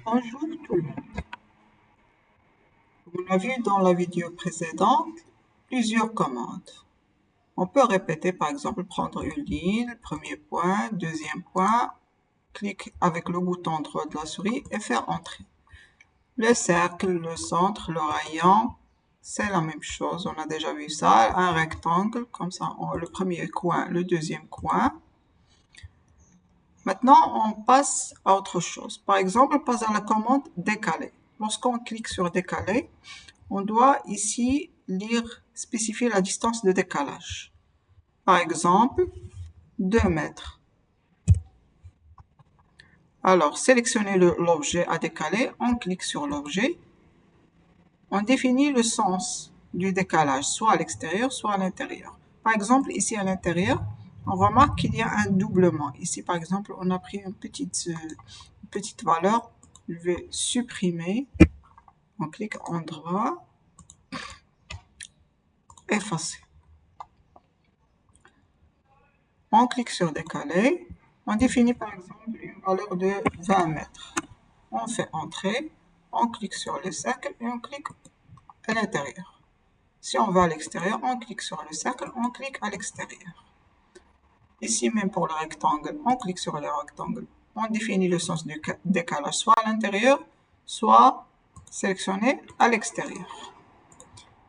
Bonjour tout le monde. On a vu dans la vidéo précédente plusieurs commandes. On peut répéter par exemple prendre une ligne, premier point, deuxième point, clique avec le bouton droit de la souris et faire entrer. Le cercle, le centre, le rayon, c'est la même chose, on a déjà vu ça. Un rectangle, comme ça, le premier coin, le deuxième coin. Maintenant, on passe à autre chose. Par exemple, on passe à la commande décaler. Lorsqu'on clique sur décaler, on doit ici spécifier la distance de décalage. Par exemple, 2 mètres. Alors, sélectionnez l'objet à décaler, on clique sur l'objet. On définit le sens du décalage, soit à l'extérieur, soit à l'intérieur. Par exemple, ici à l'intérieur, on remarque qu'il y a un doublement. Ici, par exemple, on a pris une petite valeur. Je vais supprimer. On clique endroit. Effacer. On clique sur décaler. On définit par exemple une valeur de 20 mètres. On fait entrer. On clique sur le cercle et on clique à l'intérieur. Si on va à l'extérieur, on clique sur le cercle, on clique à l'extérieur. Ici même pour le rectangle, on clique sur le rectangle. On définit le sens du décalage, soit à l'intérieur, soit sélectionné à l'extérieur.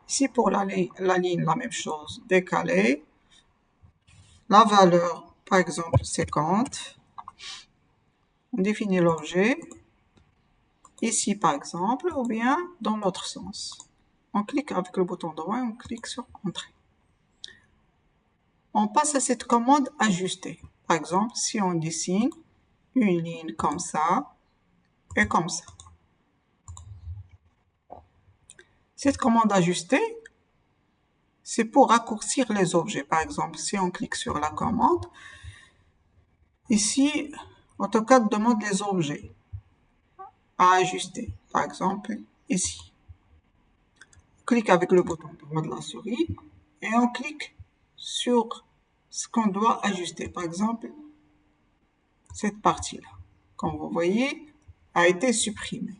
Ici pour la ligne, la même chose, décaler. La valeur, par exemple 50. On définit l'objet. Ici par exemple, ou bien dans l'autre sens. On clique avec le bouton droit et on clique sur Entrée. On passe à cette commande Ajuster. Par exemple, si on dessine une ligne comme ça et comme ça. Cette commande Ajuster, c'est pour raccourcir les objets. Par exemple, si on clique sur la commande, ici, AutoCAD demande les objets à ajuster. Par exemple, ici. On clique avec le bouton droit de la souris et on clique sur ce qu'on doit ajuster. Par exemple, cette partie-là, comme vous voyez, a été supprimée.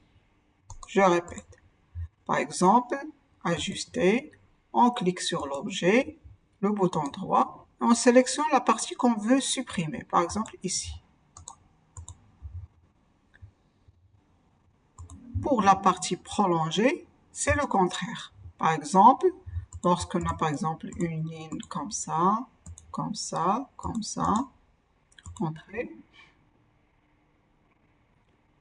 Je répète. Par exemple, ajuster, on clique sur l'objet, le bouton droit, et on sélectionne la partie qu'on veut supprimer. Par exemple, ici. Pour la partie prolongée, c'est le contraire. Par exemple, lorsqu'on a par exemple une ligne comme ça, comme ça, comme ça, entrée.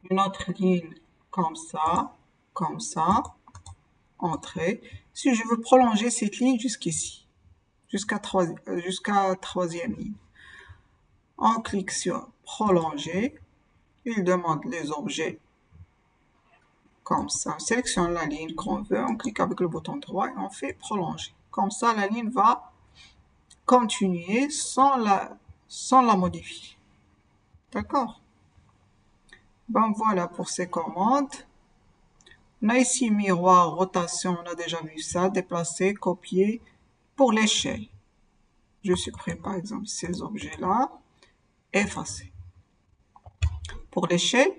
Une autre ligne comme ça, entrée. Si je veux prolonger cette ligne jusqu'ici, jusqu'à troisième ligne, on clique sur prolonger. Il demande les objets comme ça. On sélectionne la ligne qu'on veut, on clique avec le bouton droit et on fait prolonger. Comme ça, la ligne va continuer sans la modifier. D'accord? Ben voilà pour ces commandes. On a ici miroir, rotation, on a déjà vu ça, déplacer, copier. Pour l'échelle, je supprime par exemple ces objets-là, effacer. Pour l'échelle,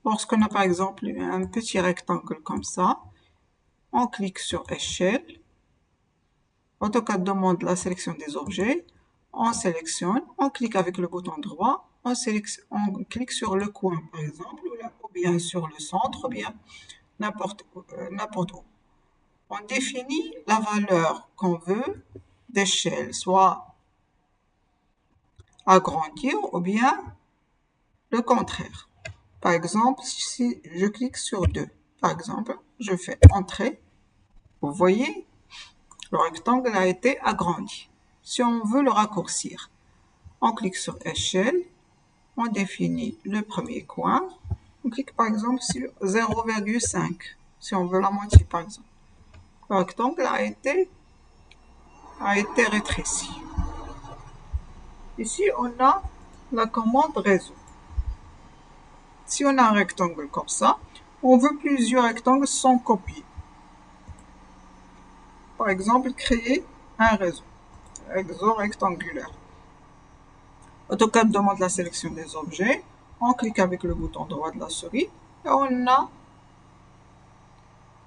lorsqu'on a par exemple un petit rectangle comme ça, on clique sur échelle. AutoCAD demande la sélection des objets. On sélectionne, on clique avec le bouton droit, on clique sur le coin par exemple, ou bien sur le centre, ou bien n'importe où. On définit la valeur qu'on veut d'échelle, soit agrandir ou bien le contraire. Par exemple, si je clique sur 2, par exemple, je fais entrer. Vous voyez, le rectangle a été agrandi. Si on veut le raccourcir, on clique sur échelle, on définit le premier coin, on clique par exemple sur 0,5, si on veut la moitié par exemple. Le rectangle a été rétréci. Ici, on a la commande réseau. Si on a un rectangle comme ça, on veut plusieurs rectangles sans copier. Par exemple, créer un réseau rectangulaire. AutoCAD demande la sélection des objets. On clique avec le bouton droit de la souris Et on a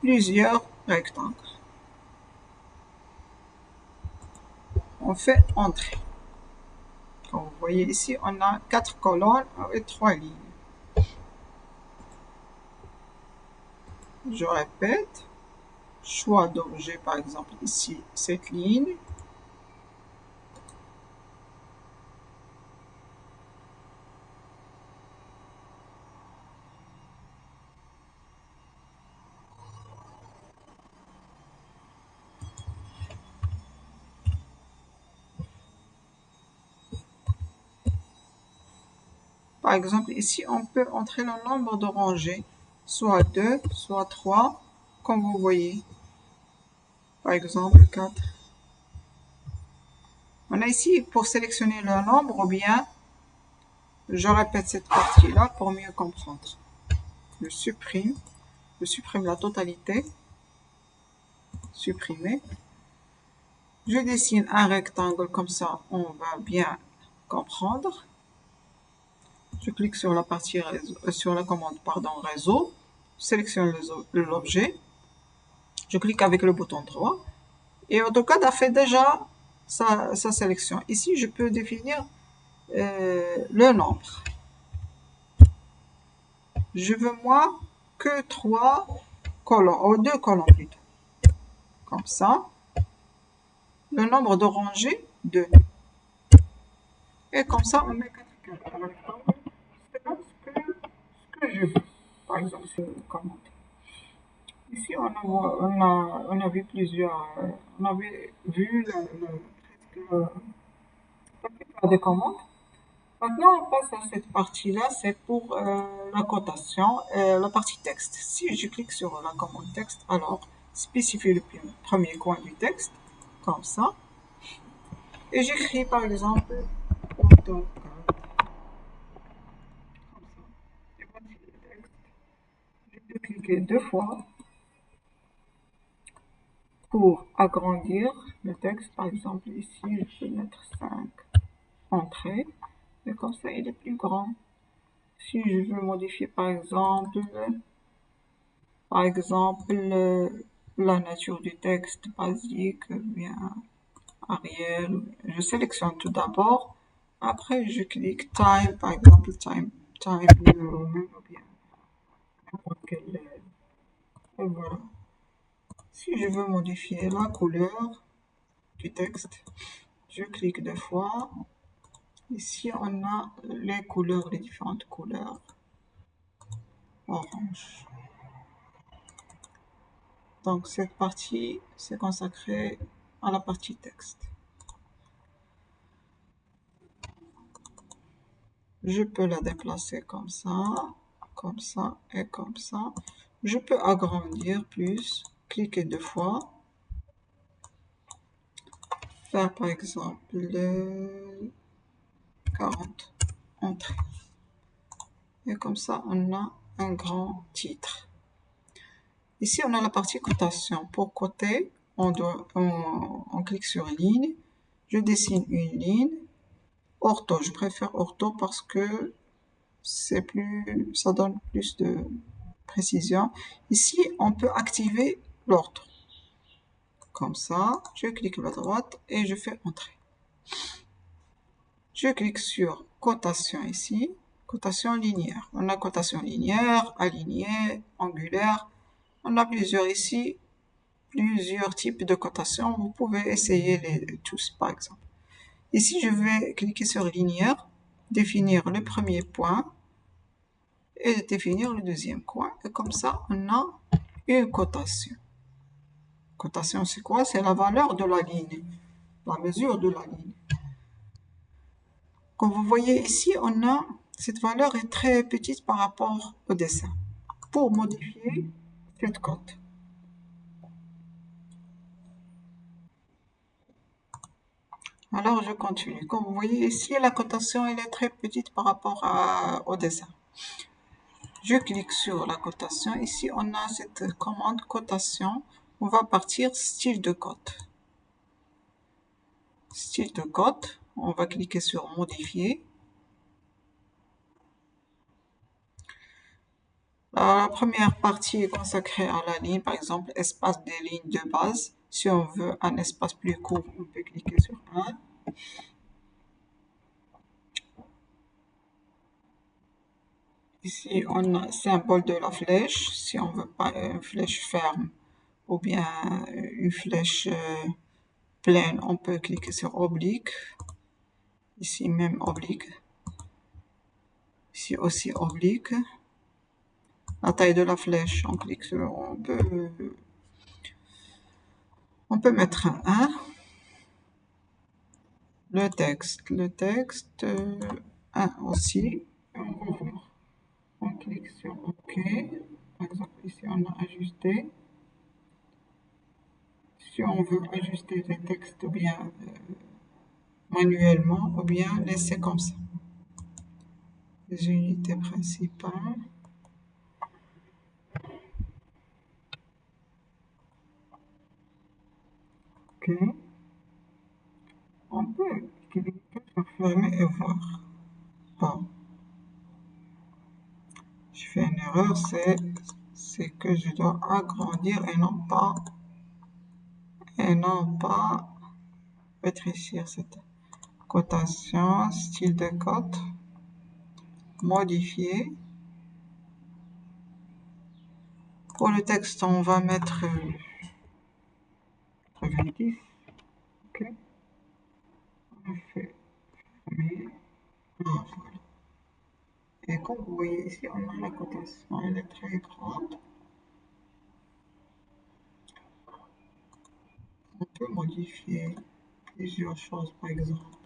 plusieurs rectangles. On fait entrer. Comme vous voyez ici, on a 4 colonnes avec 3 lignes. Je répète, choix d'objet, par exemple ici, cette ligne. Par exemple, ici, on peut entrer le nombre de rangées, soit 2, soit 3, comme vous voyez. Par exemple, 4. On a ici, pour sélectionner le nombre, ou bien, je répète cette partie-là pour mieux comprendre. Je supprime la totalité, supprimer. Je dessine un rectangle, comme ça, on va bien comprendre. Je clique sur la partie sur la commande réseau, sélectionne l'objet, je clique avec le bouton droit et AutoCAD a fait déjà sa sélection. Ici, je peux définir le nombre. Je veux moi que 3 colonnes, ou 2 colonnes plutôt. Comme ça. Le nombre de rangées, 2. Et comme ça, on met 4 cases. C'est ce que je veux. Par exemple, sur commande. Ici, on a vu plusieurs, on avait vu presque la plupart des commandes. Maintenant, on passe à cette partie-là, c'est pour la cotation, la partie texte. Si je clique sur la commande texte, alors spécifier le premier coin du texte, comme ça, et j'écris par exemple AutoCAD, comme ça. Et voici le texte. Je peux cliquer 2 fois pour agrandir le texte. Par exemple, ici, je peux mettre 5 entrées, et comme ça, il est plus grand. Si je veux modifier, par exemple, la nature du texte basique, bien Arial, je sélectionne tout d'abord. Après, je clique Time, par exemple, Time New Roman, ou bien n'importe quel. Et voilà. Si je veux modifier la couleur du texte, je clique 2 fois. Ici, on a les couleurs, les différentes couleurs. Orange. Donc, cette partie, c'est consacré à la partie texte. Je peux la déplacer comme ça et comme ça. Je peux agrandir plus, cliquer 2 fois. Faire par exemple 40 entrées. Et comme ça, on a un grand titre. Ici, on a la partie cotation. Pour coter, on clique sur ligne. Je dessine une ligne. Ortho, je préfère ortho parce que ça donne plus de précision. Ici, on peut activer l'ordre. Comme ça, je clique à droite et je fais entrer. Je clique sur cotation ici, cotation linéaire. On a cotation linéaire, alignée, angulaire. On a plusieurs ici, plusieurs types de cotation. Vous pouvez essayer les tous par exemple. Ici, je vais cliquer sur linéaire, définir le premier point et définir le deuxième coin. Et comme ça, on a une cotation. Cotation, c'est quoi? C'est la valeur de la ligne, la mesure de la ligne. Comme vous voyez ici, cette valeur est très petite par rapport au dessin. Pour modifier cette cote. Alors, je continue. Comme vous voyez ici, la cotation elle est très petite par rapport au dessin. Je clique sur la cotation. Ici, on a cette commande cotation. On va partir style de cote. Style de cote. On va cliquer sur modifier. La première partie est consacrée à la ligne, par exemple, espace des lignes de base. Si on veut un espace plus court, on peut cliquer sur 1. Ici, on a le symbole de la flèche. Si on veut pas une flèche ferme ou bien une flèche pleine, on peut cliquer sur oblique. Ici même oblique. Ici aussi oblique. La taille de la flèche, on clique sur, on peut mettre un 1. Le texte 1 aussi. On va voir. On clique sur OK. Par exemple, ici on a ajusté. Si on veut ajuster le texte ou bien manuellement ou bien laisser comme ça. Les unités principales. OK. On peut cliquer sur fermer et voir. Bon. Je fais une erreur, c'est que je dois agrandir et non pas rétrécir cette cotation, style de cote, modifier. Pour le texte, on va mettre 90. OK. On fait fermer. Ah, voilà. Et comme vous voyez ici, on a la cotation, elle est très grande. On peut modifier plusieurs choses, par exemple.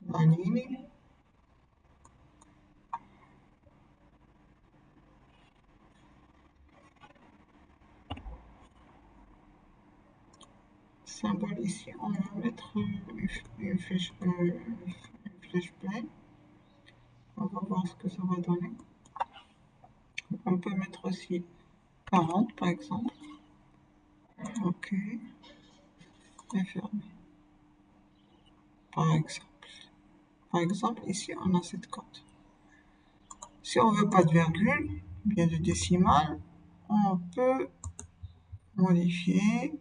La ligne. Symbole ici, on va mettre une flèche pleine. On va voir ce que ça va donner. On peut mettre aussi 40 par exemple. OK. Et fermer. Par exemple. Par exemple, ici, on a cette cote. Si on veut pas de virgule, bien de décimale, on peut modifier.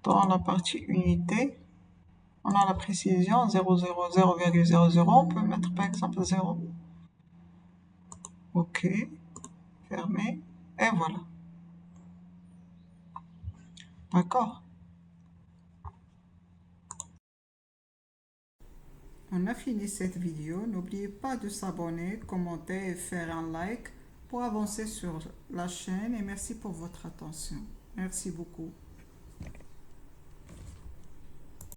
Dans la partie unité, on a la précision 0,00, on peut mettre par exemple 0. OK. Fermer. Et voilà. D'accord. On a fini cette vidéo. N'oubliez pas de s'abonner, commenter et faire un like pour avancer sur la chaîne. Et merci pour votre attention. Merci beaucoup.